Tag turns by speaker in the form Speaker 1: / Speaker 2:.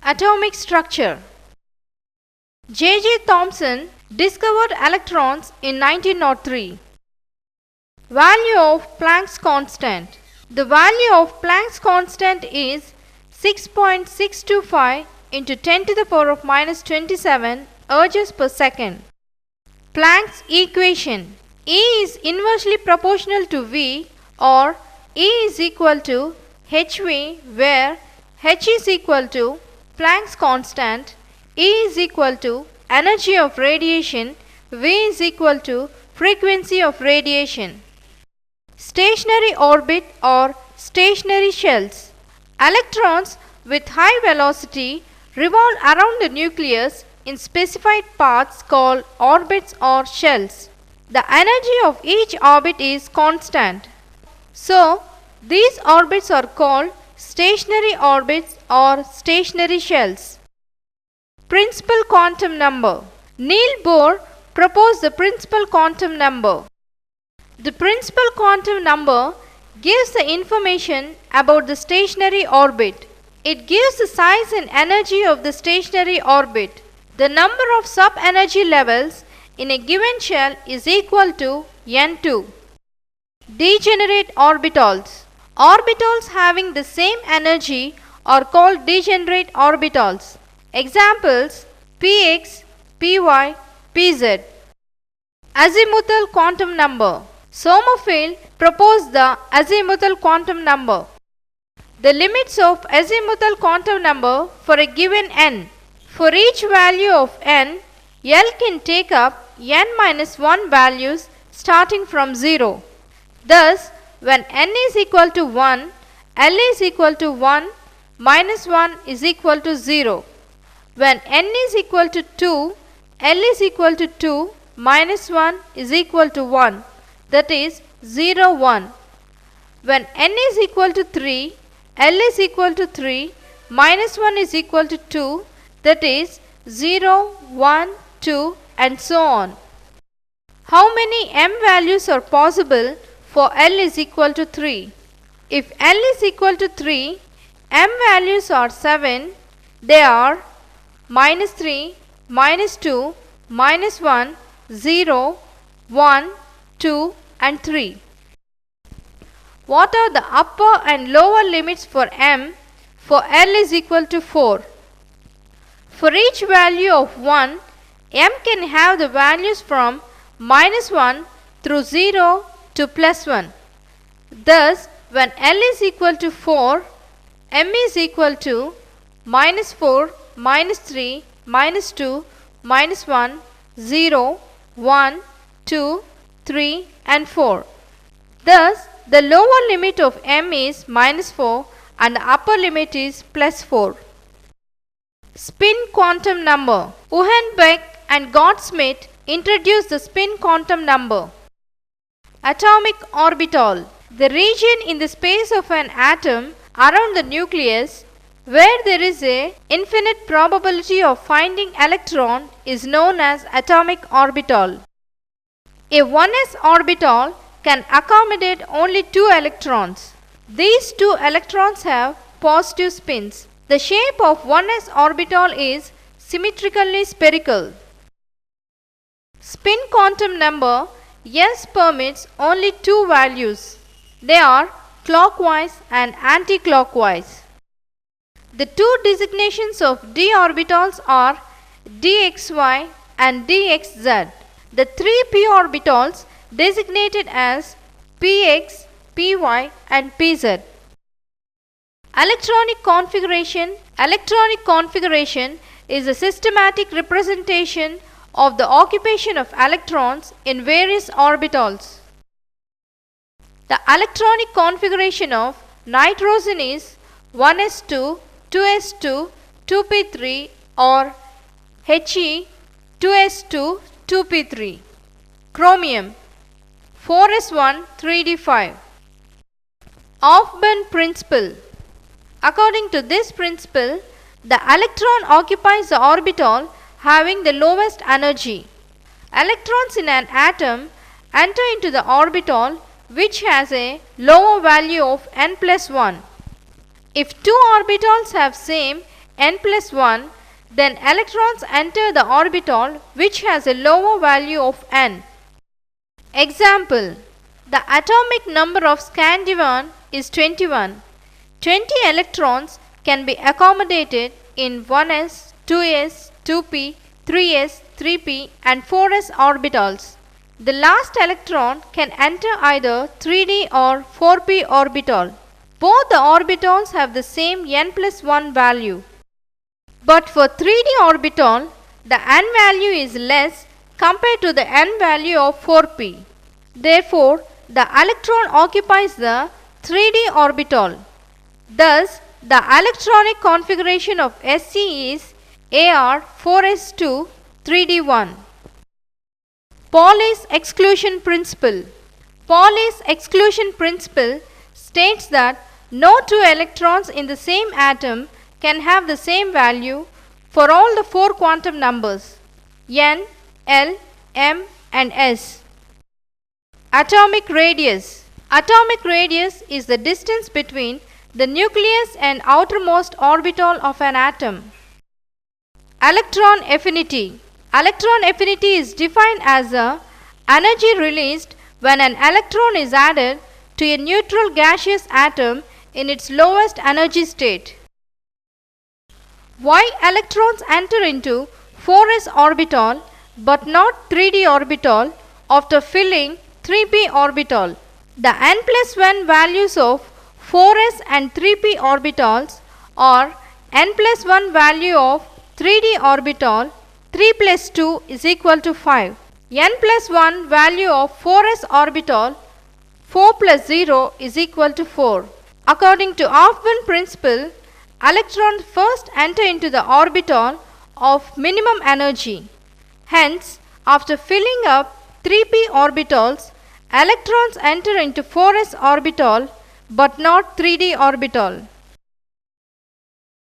Speaker 1: Atomic structure. J.J. Thomson discovered electrons in 1903. Value of Planck's constant. The value of Planck's constant is 6.625 into 10 to the power of minus 27 ergs per second. Planck's equation. E is inversely proportional to V, or E is equal to hV, where h is equal to Planck's constant, E is equal to energy of radiation, V is equal to frequency of radiation. Stationary orbit or stationary shells. Electrons with high velocity revolve around the nucleus in specified paths called orbits or shells. The energy of each orbit is constant. So, these orbits are called stationary orbits or stationary shells. Principal quantum number. Niels Bohr proposed the principal quantum number. The principal quantum number gives the information about the stationary orbit. It gives the size and energy of the stationary orbit. The number of sub-energy levels in a given shell is equal to N2. Degenerate orbitals. Orbitals having the same energy are called degenerate orbitals. Examples: px, py, pz. Azimuthal quantum number. Sommerfeld proposed the azimuthal quantum number. The limits of azimuthal quantum number for a given n. For each value of n, L can take up n minus 1 values starting from 0. Thus, when n is equal to 1, L is equal to 1 minus 1 is equal to 0. When n is equal to 2, L is equal to 2 minus 1 is equal to 1, that is 0, 1. When n is equal to 3, L is equal to 3 minus 1 is equal to 2, that is 0, 1, 2 and so on. How many m values are possible for L is equal to 3? If L is equal to 3, m values are 7. They are minus 3, minus 2, minus 1, 0, 1, 2 and 3. What are the upper and lower limits for m for L is equal to 4? For each value of 1, m can have the values from minus 1 through 0 to plus 1. Thus, when L is equal to 4, m is equal to minus 4, minus 3, minus 2, minus 1, 0, 1, 2, 3 and 4. Thus, the lower limit of m is minus 4 and the upper limit is plus 4. Spin quantum number. Uhlenbeck and Goudsmit introduced the spin quantum number. Atomic orbital. The region in the space of an atom around the nucleus where there is a infinite probability of finding electron is known as atomic orbital. A 1s orbital can accommodate only 2 electrons. These 2 electrons have positive spins. The shape of 1s orbital is symmetrically spherical. Spin quantum number S permits only 2 values. They are clockwise and anti-clockwise. The 2 designations of d orbitals are dxy and dxz. The 3 p orbitals designated as px, py and pz. Electronic configuration. Electronic configuration is a systematic representation of the occupation of electrons in various orbitals. The electronic configuration of nitrogen is 1s2, 2s2, 2p3 or He, 2s2, 2p3. Chromium 4s1, 3d5. Aufbauen principle. According to this principle, the electron occupies the orbital having the lowest energy. Electrons in an atom enter into the orbital which has a lower value of n plus 1. If 2 orbitals have same n plus 1, then electrons enter the orbital which has a lower value of n. Example: the atomic number of scandium is 21. 20 electrons can be accommodated in 1s, 2s, 2p, 3s, 3p and 4s orbitals. The last electron can enter either 3d or 4p orbital. Both the orbitals have the same n plus 1 value. But for 3d orbital, the n value is less compared to the n value of 4p. Therefore, the electron occupies the 3d orbital. Thus, the electronic configuration of Sc is Ar4s2 3d1. Pauli's exclusion principle. Pauli's exclusion principle states that no two electrons in the same atom can have the same value for all the four quantum numbers n, l, m and s. Atomic radius. Atomic radius is the distance between the nucleus and outermost orbital of an atom. Electron affinity. Electron affinity is defined as the energy released when an electron is added to a neutral gaseous atom in its lowest energy state. Why electrons enter into 4s orbital but not 3d orbital after filling 3p orbital? The n plus 1 values of 4s and 3p orbitals are n plus 1 value of 3d orbital 3 plus 2 is equal to 5. n plus 1 value of 4s orbital 4 plus 0 is equal to 4. According to Hofmann principle, electrons first enter into the orbital of minimum energy. Hence, after filling up 3p orbitals, electrons enter into 4s orbital but not 3d orbital.